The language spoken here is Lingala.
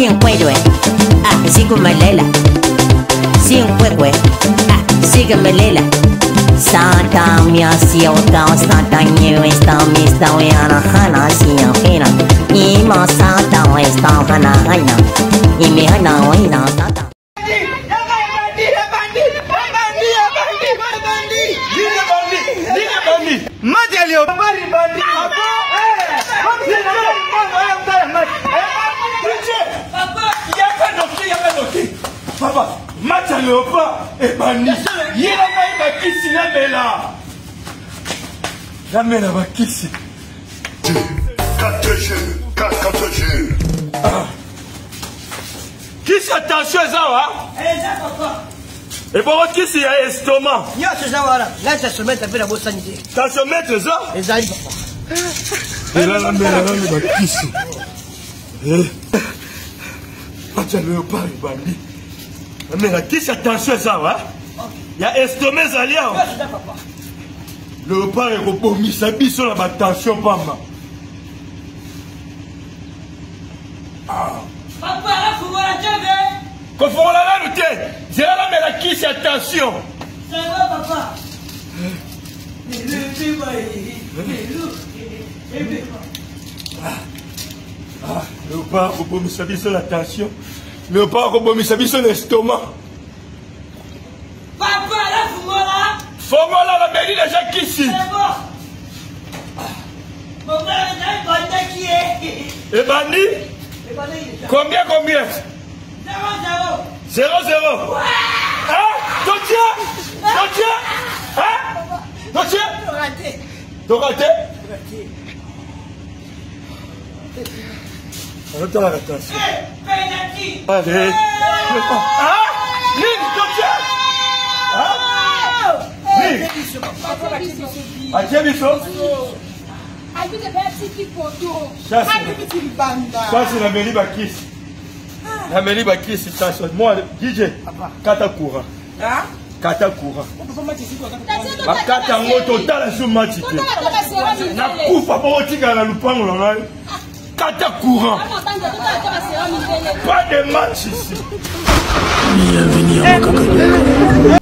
Sinkwedwe, Sigumalela, Sinkwekwe, Sigamelela, Santa mia siota, Santa new esta mista weana hana siya hena, Ima Santa esta hana haina, Imi hana waina Santa. Madelio, Papa, match à Léopard et Bandi. Il a pas qui s'y la met là. La met là-bas qui s'y. 4G. Qui s'y attention ça va? Et pour qui s'y a estomac? Yo, c'est ça voilà. Là, ça se met un peu la bonne sanité. Ça se met ça? Les aïe, papa. Et là, la met là-bas qui s'y. Match à Léopard et Bandi. Mais là, qui s'attention ça va? Il y a estomac ça là. Le repas est repomis, ça bise sur la tension pas mal. Papa, là, faut voir la télé. Quand faut la là, le thé. J'ai là, mais la qui s'attention. Ça va, papa. Le repas est repomis, ça bise sur la tension. Le repas est repomis, ça bise sur l'estomac. Papa, là, faut voir là. Faut voir là, la mairie déjà qui ici. C'est bon. Mon père, il y a un bandit qui est. Et Bandi? Le bandit, il est là. Combien? 0-0. Ouais. Hein? Hein? Raté. T'as raté? Attends, attention. Penalty. Allez. Hein? Ligne, ça c'est la mairie Bakis. La mairie Bakis, c'est ça. Moi, DJ, Kata courant. Kata courant. Kata moto, t'as la match. Na coupe pour tirer la lupango là. Kata courant. Pas de match ici. Bienvenue à Makaka.